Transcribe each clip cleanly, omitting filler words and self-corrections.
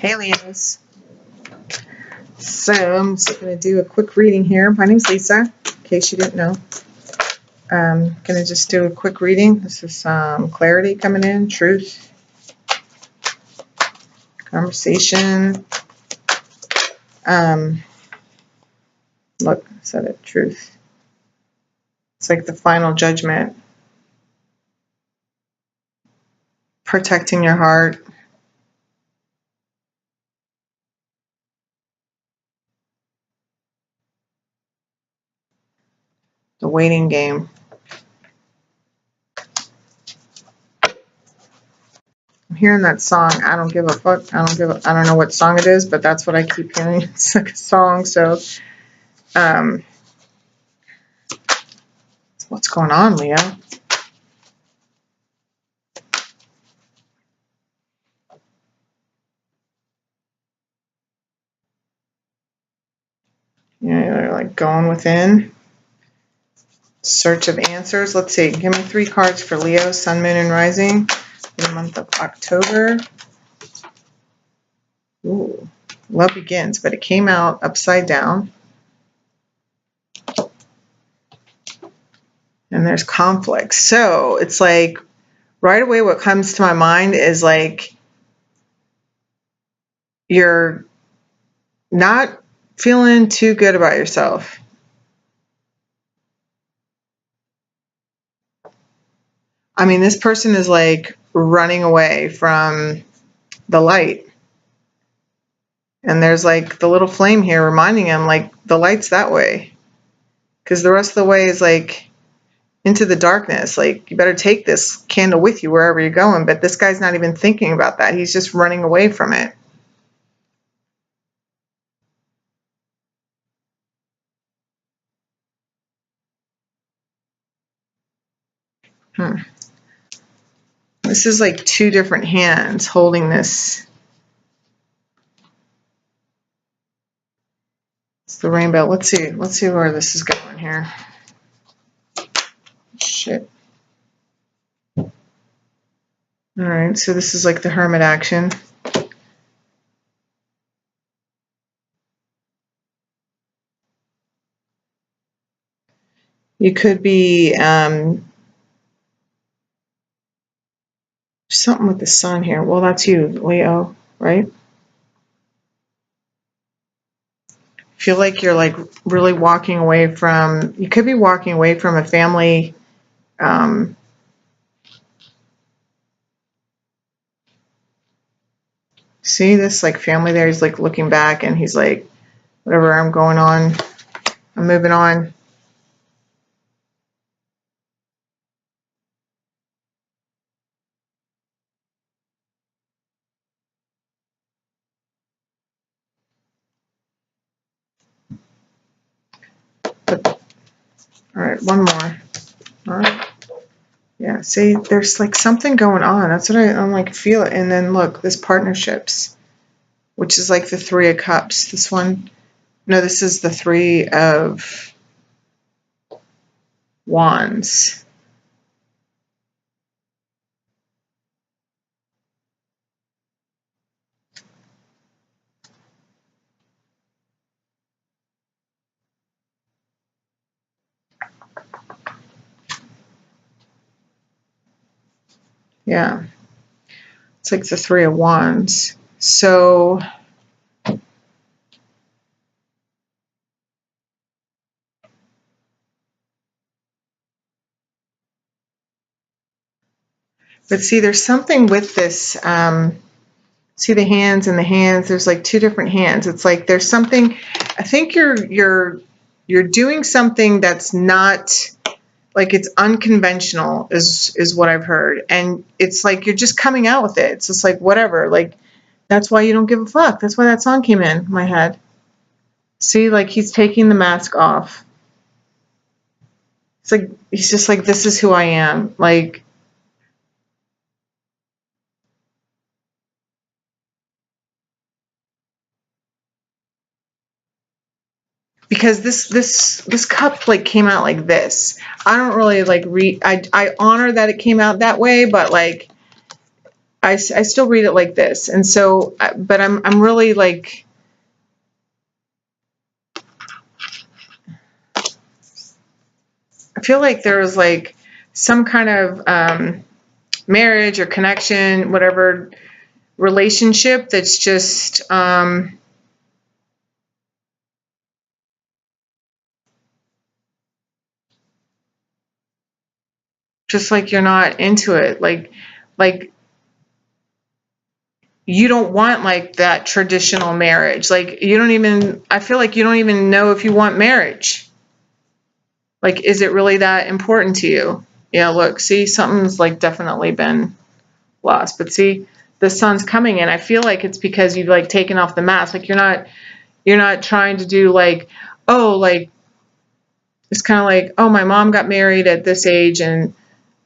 Hey Leos. So I'm just going to do a quick reading here. My name's Lisa, in case you didn't know. I'm going to just do a quick reading. This is some clarity coming in, truth, conversation. Look, I said it, truth. It's like the final judgment. Protecting your heart. The waiting game. I'm hearing that song, I Don't Give a Fuck. I don't know what song it is, but that's what I keep hearing. It's like a song. So, what's going on, Leo? You're like going within. Search of answers. Let's see. Give me 3 cards for Leo, Sun, Moon, and Rising in the month of October. Ooh, love begins, but it came out upside down. And there's conflict. So it's like right away what comes to my mind is like you're not feeling too good about yourself. I mean, this person is like running away from the light. And there's like the little flame here reminding him like the light's that way. Because the rest of the way is like into the darkness. Like you better take this candle with you wherever you're going. But this guy's not even thinking about that. He's just running away from it. This is like 2 different hands holding this. It's the rainbow. Let's see where this is going here. Shit. All right, so this is like the hermit action. You could be something with the sun here. Well, that's you, Leo, right? Feel like you're like really walking away from, you could be walking away from a family. See this like family there? He's like looking back and he's like, whatever, I'm going on. I'm moving on. All right, one more. All right. Yeah, see, there's like something going on. That's what I'm like, feel it. And then look, this partnerships, which is like the 3 of Cups. This one, no, this is the 3 of Wands. Yeah, it's like the 3 of Wands. So but see, there's something with this. See the hands and the hands. There's like 2 different hands. It's like there's something. I think you're doing something that's not like it's unconventional is what I've heard, and it's like you're just coming out with it. It's just like whatever. Like that's why you don't give a fuck. That's why that song came in my head. See, like he's taking the mask off. It's like he's just like, this is who I am. Like. Because this cup like came out like this. I don't really like I honor that it came out that way, but like I still read it like this. And so, but I'm really like, I feel like there's like some kind of marriage or connection, whatever relationship that's just like you're not into it. Like you don't want like that traditional marriage. Like you don't even, I feel like you don't even know if you want marriage. Like, is it really that important to you? Yeah, look, see, something's like definitely been lost. But see, the sun's coming in. I feel like it's because you've like taken off the mask. Like you're not trying to do like, oh, like it's kind of like, oh, my mom got married at this age and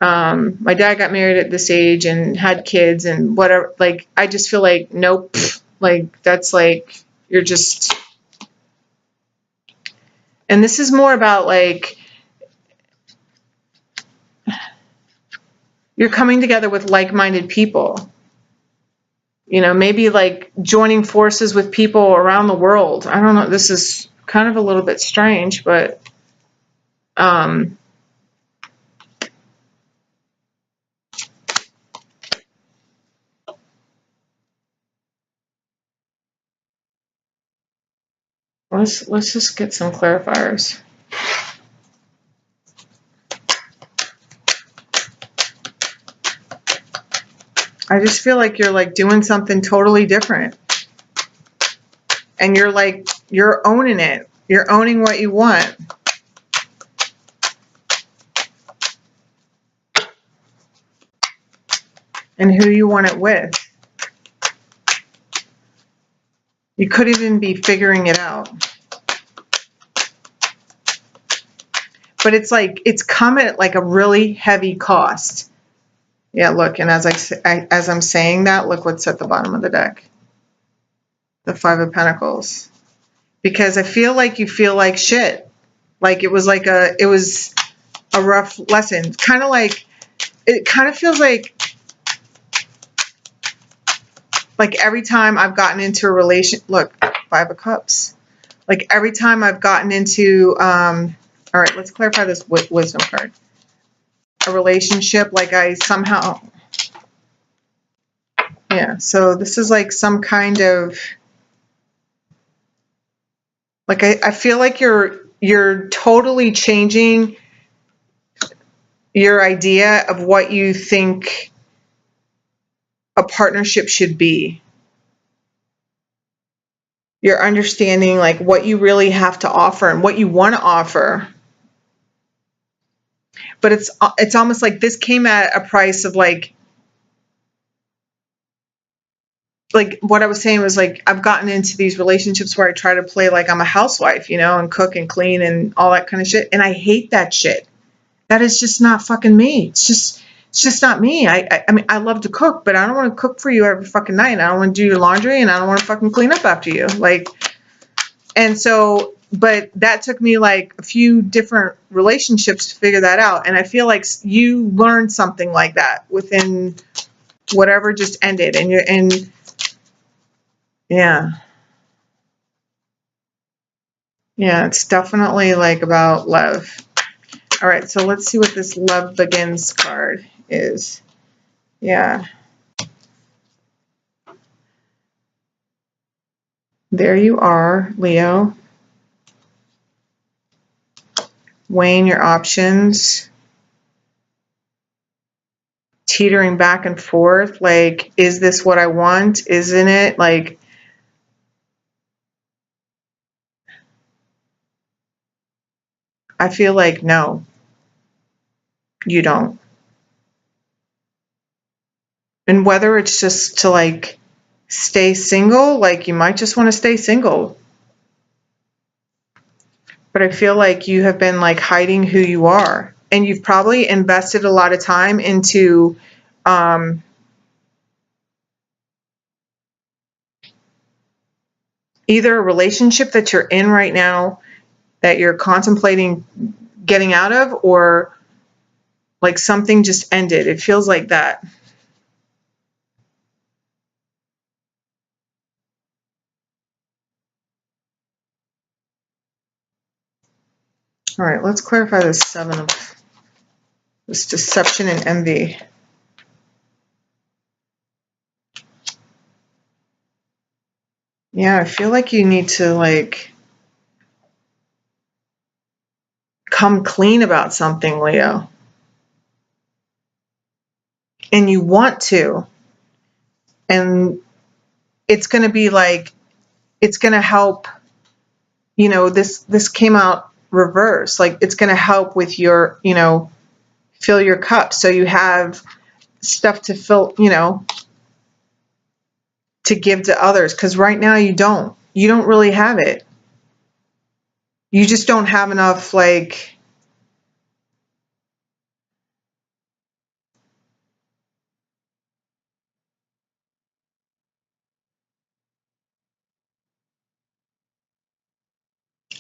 my dad got married at this age and had kids and whatever. Like, I just feel like, nope. Like, that's like, you're just, and this is more about like, you're coming together with like-minded people. You know, maybe like joining forces with people around the world. I don't know. This is kind of a little bit strange, but let's just get some clarifiers. I just feel like you're like doing something totally different. And you're like, you're owning it. You're owning what you want. And who you want it with. You could even be figuring it out. But it's like, it's come at like a really heavy cost. Yeah, look, and as I'm saying that, look what's at the bottom of the deck. The Five of Pentacles. Because I feel like you feel like shit. Like it was a rough lesson. Kind of like, it kind of feels like every time I've gotten into a relation, look, Five of Cups. Like every time I've gotten into, all right, let's clarify this wisdom card. A relationship, like I somehow, yeah. So this is like some kind of, like I feel like you're totally changing your idea of what you think a partnership should be. You're understanding like what you really have to offer and what you want to offer. But it's almost like this came at a price of like what I was saying was like I've gotten into these relationships where I try to play like I'm a housewife, you know, and cook and clean and all that kind of shit. And I hate that shit. That is just not fucking me. It's just not me. I mean, I love to cook, but I don't want to cook for you every fucking night. I don't want to do your laundry and I don't want to fucking clean up after you. Like, and so, but that took me like a few different relationships to figure that out. And I feel like you learned something like that within whatever just ended. And yeah. Yeah, it's definitely like about love. All right, so let's see what this Love Begins card is. Yeah. There you are, Leo. Weighing your options. Teetering back and forth. Like, is this what I want? Isn't it? Like, I feel like no, you don't. And whether it's just to like stay single, like you might just want to stay single. But I feel like you have been like hiding who you are. And you've probably invested a lot of time into either a relationship that you're in right now that you're contemplating getting out of, or like something just ended. It feels like that. All right, let's clarify this 7 of this deception and envy. Yeah, I feel like you need to like come clean about something, Leo. And you want to. And it's going to be like, it's going to help, you know, this came out reverse. Like it's going to help with your, you know, fill your cup. So you have stuff to fill, you know, to give to others. Because right now you don't really have it. You just don't have enough, like,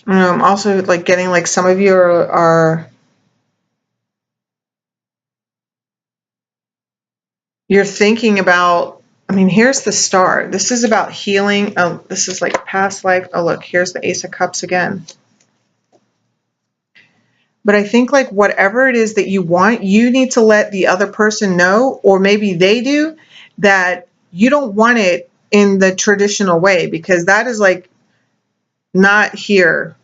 also like getting like some of you are you're thinking about, I mean, here's the star. This is about healing. Oh, this is like past life. Oh, look, here's the Ace of Cups again. But I think like whatever it is that you want, you need to let the other person know, or maybe they do, that you don't want it in the traditional way, because that is like not here.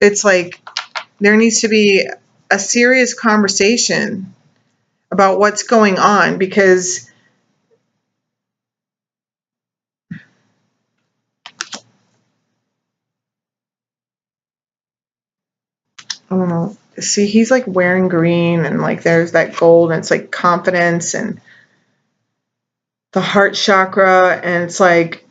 It's like there needs to be a serious conversation about what's going on, because I don't know. See, he's like wearing green, and like there's that gold, and it's like confidence and the heart chakra, and it's like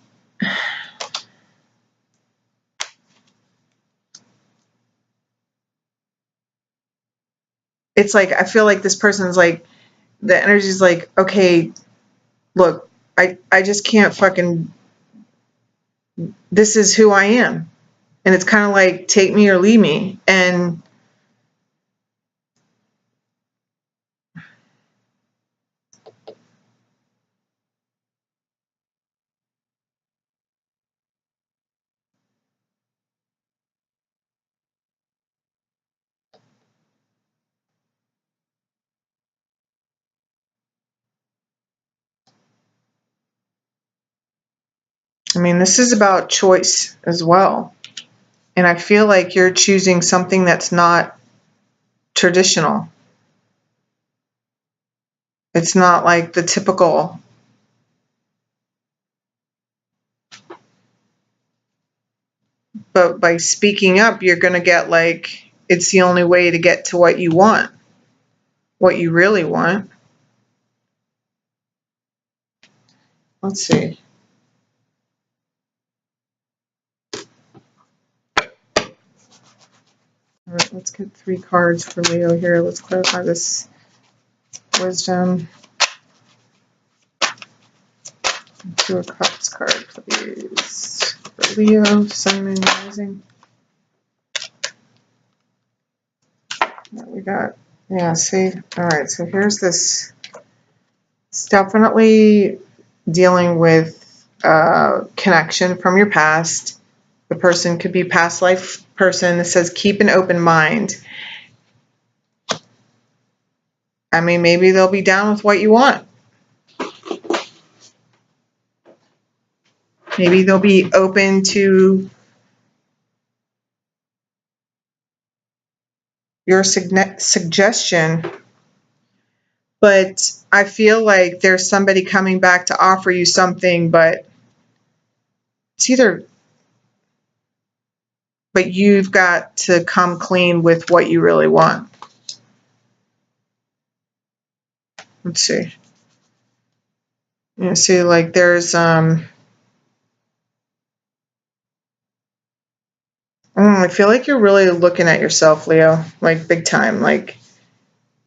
I feel like this person's like, the energy's like, okay, look, I just can't fucking, this is who I am. And it's kind of like, take me or leave me. And I mean, this is about choice as well. And I feel like you're choosing something that's not traditional. It's not like the typical. But by speaking up, you're going to get like, it's the only way to get to what you want, what you really want. Let's see. All right, let's get 3 cards for Leo here. Let's clarify this wisdom. 2 of Cups card, please. For Leo, Sun, Moon, Rising. What we got? Yeah, see? All right, so here's this. It's definitely dealing with connection from your past. The person could be past life person that says keep an open mind. I mean, maybe they'll be down with what you want. Maybe they'll be open to your suggestion. But I feel like there's somebody coming back to offer you something, but it's either, but you've got to come clean with what you really want. Let's see. You see, like there's I feel like you're really looking at yourself, Leo, like big time, like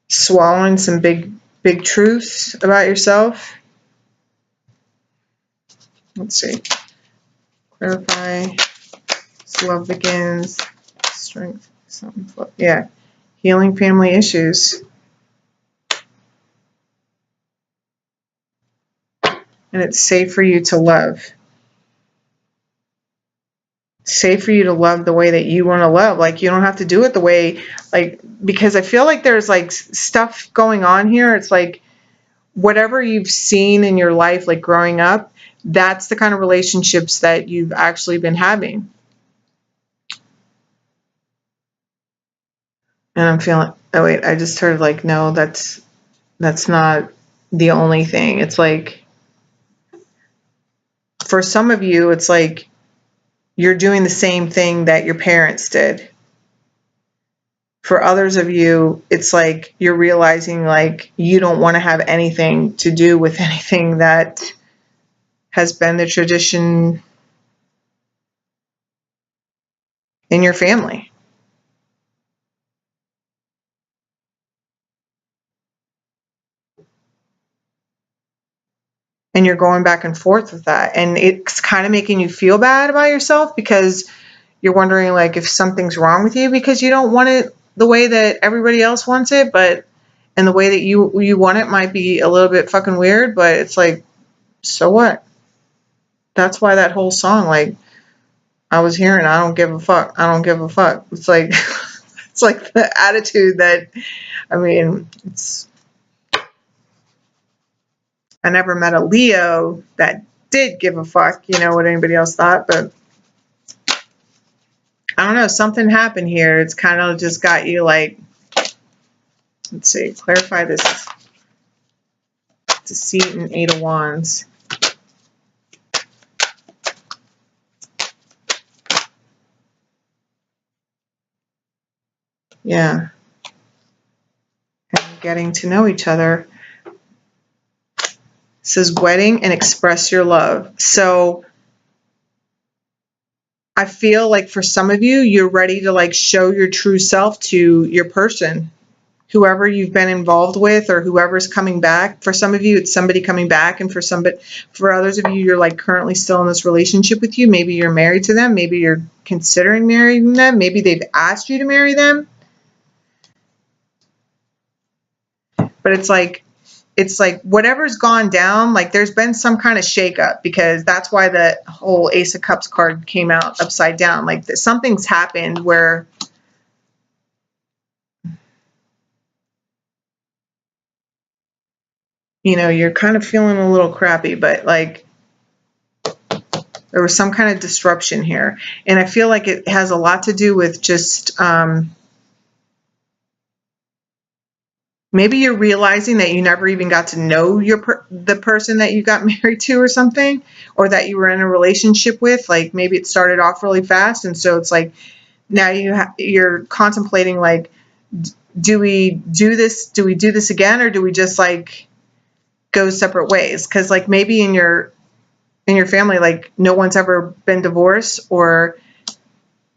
swallowing some big truths about yourself. Let's see. Clarify. Love begins. Strength. Something. Yeah. Healing family issues. And it's safe for you to love. safe for you to love the way that you want to love. Like, you don't have to do it the way, like, because I feel like there's like stuff going on here. It's like whatever you've seen in your life, like growing up, that's the kind of relationships that you've actually been having. And I'm feeling, oh wait, I just heard like, no, that's not the only thing. It's like, for some of you, it's like you're doing the same thing that your parents did. For others of you, it's like you're realizing like you don't want to have anything to do with anything that has been the tradition in your family. And you're going back and forth with that. And it's kind of making you feel bad about yourself because you're wondering like if something's wrong with you because you don't want it the way that everybody else wants it, but and the way that you want it might be a little bit fucking weird, but it's like, so what? That's why that whole song, like, I was hearing, I don't give a fuck. I don't give a fuck. It's like, it's like the attitude that, I mean, it's, I never met a Leo that did give a fuck, you know, what anybody else thought, but I don't know, something happened here. It's kind of just got you like, let's see, clarify this deceit and Eight of Wands. Yeah. And getting to know each other. It says wedding and express your love. So I feel like for some of you, you're ready to like show your true self to your person, whoever you've been involved with or whoever's coming back. For some of you, it's somebody coming back, and for others of you, you're like currently still in this relationship with you. Maybe you're married to them. Maybe you're considering marrying them. Maybe they've asked you to marry them. But it's like whatever's gone down, like there's been some kind of shakeup, because that's why the whole Ace of Cups card came out upside down. Like something's happened where you know, you're kind of feeling a little crappy, but like there was some kind of disruption here. And I feel like it has a lot to do with just maybe you're realizing that you never even got to know the person that you got married to or something, or that you were in a relationship with. Like maybe it started off really fast, and so it's like now you're contemplating like, do we do this? Do we do this again, or do we just like go separate ways? Because like maybe in your family, like no one's ever been divorced, or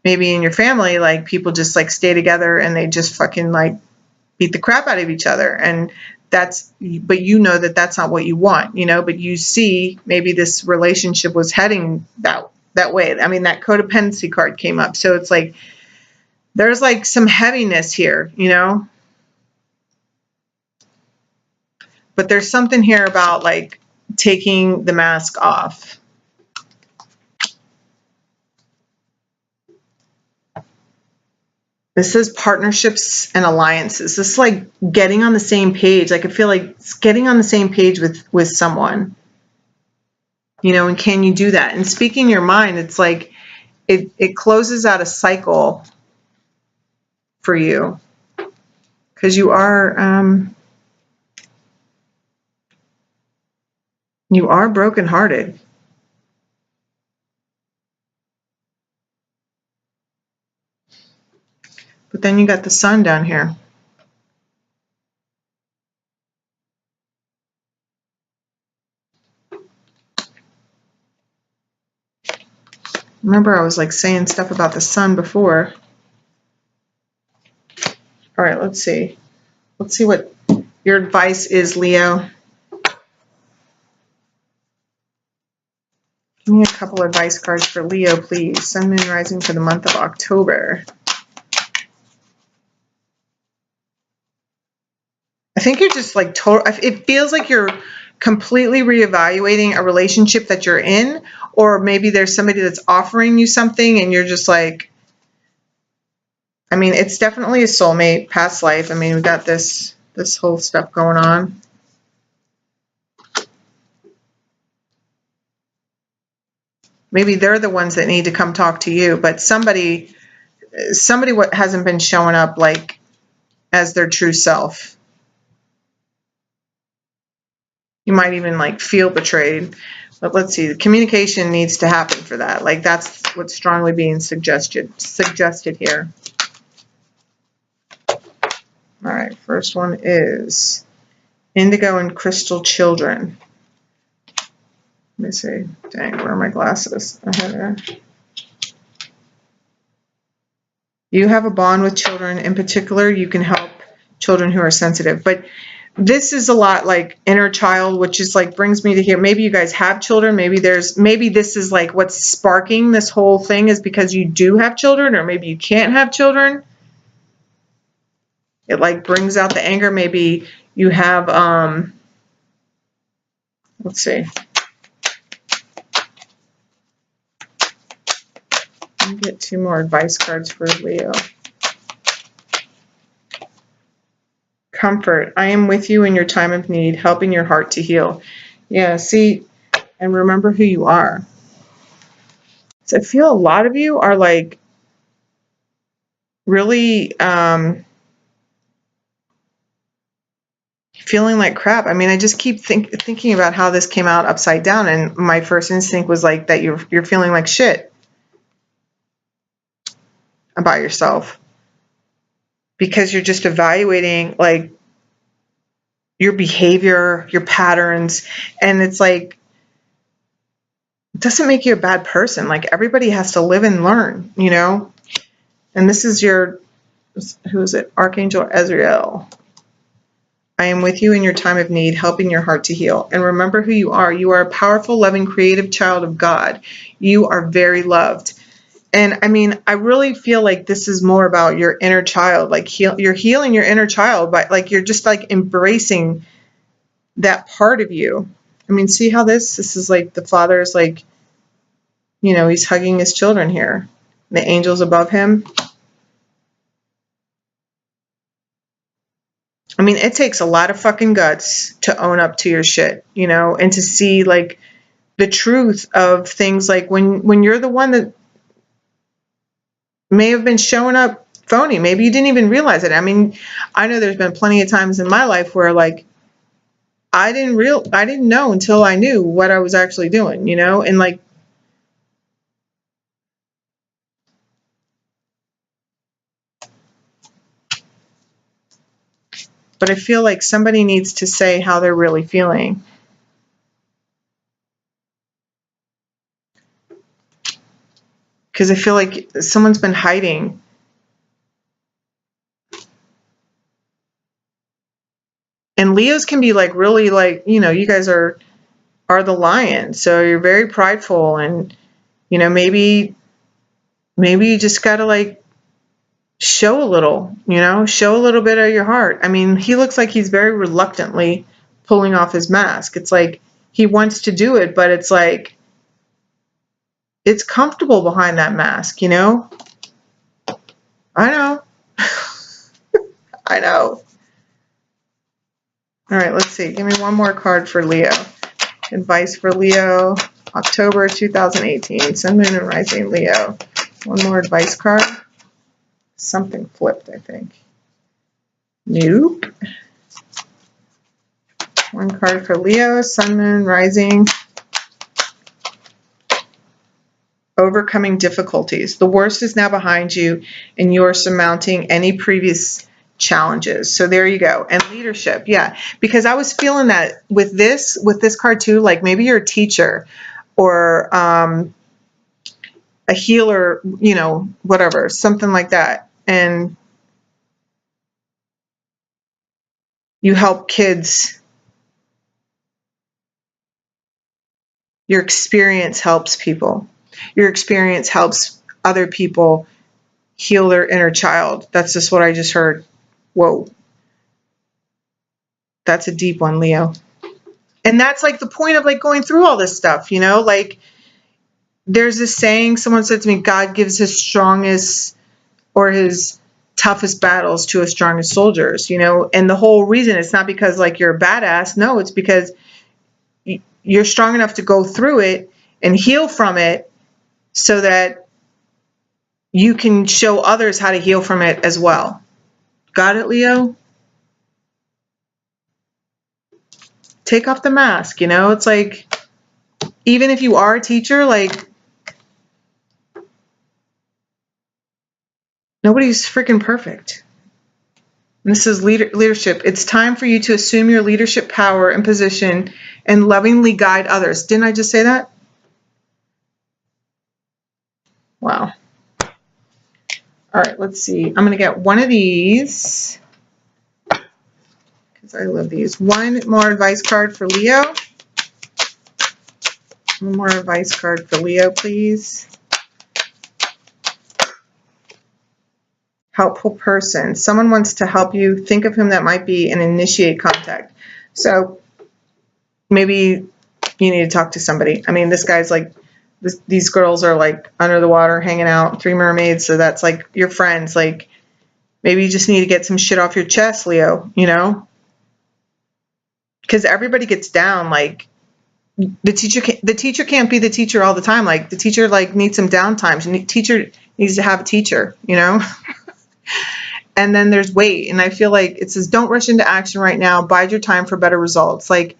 maybe in your family, like people just like stay together and they just fucking like beat the crap out of each other. And but you know that that's not what you want, you know, but you see maybe this relationship was heading that way. I mean, that codependency card came up. So it's like, there's like some heaviness here, you know, but there's something here about like taking the mask off. This is partnerships and alliances. This is like getting on the same page. Like I feel like it's getting on the same page with someone, you know, and can you do that? And speaking your mind, it's like it closes out a cycle for you, because you are brokenhearted. But then you got the sun down here. Remember, I was like saying stuff about the sun before. All right, let's see. Let's see what your advice is, Leo. Give me a couple advice cards for Leo, please. Sun, Moon, Rising for the month of October. I think you're just like total. It feels like you're completely reevaluating a relationship that you're in, or maybe there's somebody that's offering you something and you're just like, I mean, it's definitely a soulmate, past life. I mean, we got this whole stuff going on. Maybe they're the ones that need to come talk to you, but somebody what hasn't been showing up like as their true self. You might even like feel betrayed. But let's see, the communication needs to happen for that. Like that's what's strongly being suggested here. All right, first one is indigo and crystal children. Let me see. Dang, where are my glasses? You have a bond with children. In particular, you can help children who are sensitive. But this is a lot like inner child, which is like brings me to here. Maybe you guys have children. Maybe this is like what's sparking this whole thing is because you do have children, or maybe you can't have children. It like brings out the anger. Maybe you have, let's see. Let me get 2 more advice cards for Leo. Comfort. I am with you in your time of need, helping your heart to heal. Yeah, see, and remember who you are. So I feel a lot of you are like really feeling like crap. I mean, I just keep thinking about how this came out upside down, and my first instinct was like that you're feeling like shit about yourself because you're just evaluating like your behavior, your patterns, and it's like it doesn't make you a bad person. Like everybody has to live and learn, you know? And this is your, who is it? Archangel Ezrael. I am with you in your time of need, helping your heart to heal. And remember who you are. You are a powerful, loving, creative child of God. You are very loved. And I mean, I really feel like this is more about your inner child. Like you're healing your inner child, but like you're just like embracing that part of you. I mean, see how this is like the father is like, you know, he's hugging his children here. The angels above him. I mean, it takes a lot of fucking guts to own up to your shit, you know, and to see like the truth of things like when you're the one that may have been showing up phony. Maybe you didn't even realize it. I mean, I know there's been plenty of times in my life where like I didn't know until I knew what I was actually doing, you know, and like but I feel like somebody needs to say how they're really feeling. Because I feel like someone's been hiding. And Leos can be like really like, you know, you guys are the lion. So you're very prideful and, you know, maybe you just got to like show a little, you know, show a little bit of your heart. I mean, he looks like he's very reluctantly pulling off his mask. It's like he wants to do it, but it's like it's comfortable behind that mask, you know? I know. I know. All right, let's see. Give me one more card for Leo. Advice for Leo, October 2018. Sun, Moon, and Rising Leo. One more advice card. Something flipped, I think. Nope. One card for Leo, Sun, Moon, Rising. Overcoming difficulties. The worst is now behind you, and you are surmounting any previous challenges. So there you go. And leadership, yeah. Because I was feeling that with this card too, like maybe you're a teacher or a healer, you know, whatever, something like that. And you help kids. Your experience helps people. Your experience helps other people heal their inner child. That's just what I just heard. Whoa. That's a deep one, Leo. And that's like the point of like going through all this stuff, you know, like there's this saying, someone said to me, God gives his strongest or his toughest battles to his strongest soldiers, you know, and the whole reason it's not because like you're a badass. No, it's because you're strong enough to go through it and heal from it so that you can show others how to heal from it as well. Got it, Leo? Take off the mask, you know, it's like, even if you are a teacher, like, nobody's freaking perfect. And this is leadership. It's time for you to assume your leadership power and position and lovingly guide others. Didn't I just say that? Wow. All right, let's see. I'm going to get one of these because I love these. One more advice card for Leo. One more advice card for Leo, please. Helpful person. Someone wants to help you. Think of whom that might be and initiate contact. So maybe you need to talk to somebody. I mean, this guy's like, these girls are like under the water hanging out, 3 mermaids. So that's like your friends. Like maybe you just need to get some shit off your chest, Leo, you know, because everybody gets down. Like the teacher can't be the teacher all the time. Like the teacher like needs some downtimes. The teacher needs to have a teacher, you know. And then there's wait. And I feel like it says, don't rush into action right now. Bide your time for better results. Like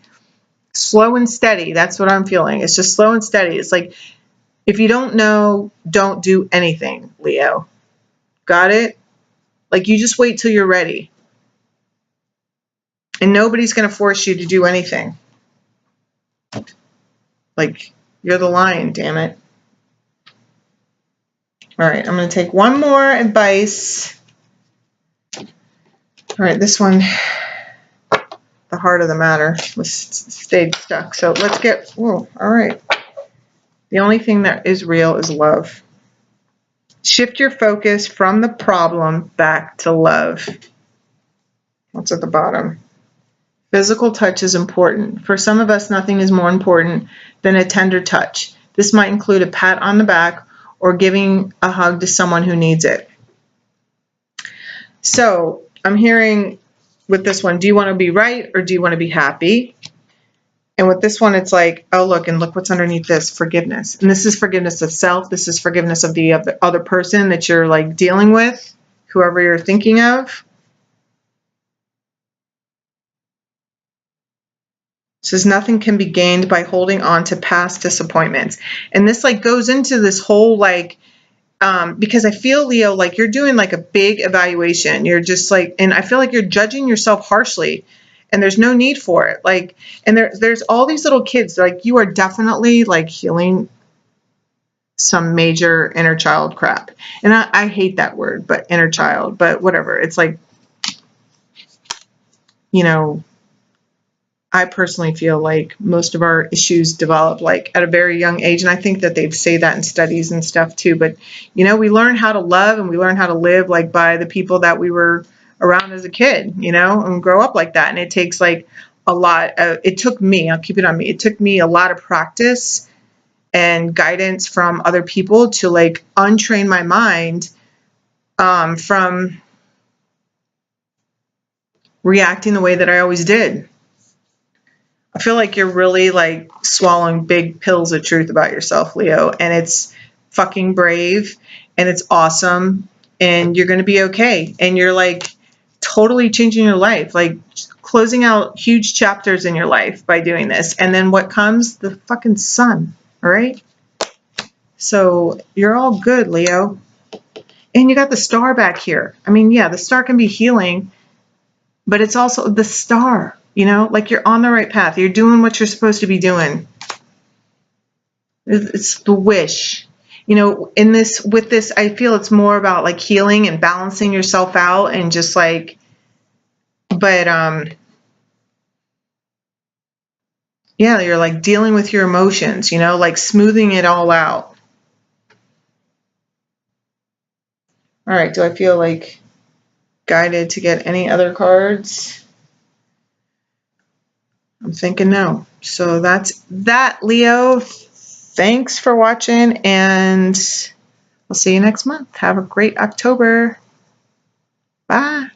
slow and steady. That's what I'm feeling. It's just slow and steady. It's like, if you don't know, don't do anything, Leo. Got it? Like you just wait till you're ready. And nobody's going to force you to do anything. Like you're the lion, damn it. All right, I'm going to take one more advice. All right, this one, the heart of the matter was stayed stuck. So let's get, whoa, all right. The only thing that is real is love. Shift your focus from the problem back to love. What's at the bottom? Physical touch is important. For some of us, nothing is more important than a tender touch. This might include a pat on the back or giving a hug to someone who needs it. So I'm hearing with this one, do you want to be right or do you want to be happy? And with this one, it's like, oh, look, and look what's underneath this, forgiveness. And this is forgiveness of self. This is forgiveness of the other person that you're like dealing with, whoever you're thinking of. It says nothing can be gained by holding on to past disappointments. And this like goes into this whole like, because I feel, Leo, like you're doing like a big evaluation. You're just like, and I feel like you're judging yourself harshly. And there's no need for it. Like, and there's all these little kids, like you are definitely like healing some major inner child crap. And I hate that word, but inner child, but whatever. It's like, you know, I personally feel like most of our issues develop like at a very young age. And I think that they say that in studies and stuff too. But, you know, we learn how to love and we learn how to live like by the people that we were around as a kid, you know, and grow up like that. And it takes like a lot of, it took me, I'll keep it on me. It took me a lot of practice and guidance from other people to like untrain my mind from reacting the way that I always did. I feel like you're really like swallowing big pills of truth about yourself, Leo, and it's fucking brave and it's awesome and you're going to be okay. And you're like totally changing your life, like closing out huge chapters in your life by doing this. And then what comes? The fucking sun. All right. So you're all good, Leo. And you got the star back here. I mean, yeah, the star can be healing, but it's also the star, you know, like you're on the right path. You're doing what you're supposed to be doing. It's the wish. You know, in this, with this, I feel it's more about like healing and balancing yourself out and just like, but, yeah, you're like dealing with your emotions, you know, like smoothing it all out. All right. Do I feel like guided to get any other cards? I'm thinking no. So that's that, Leo. Thanks for watching, and we'll see you next month. Have a great October. Bye.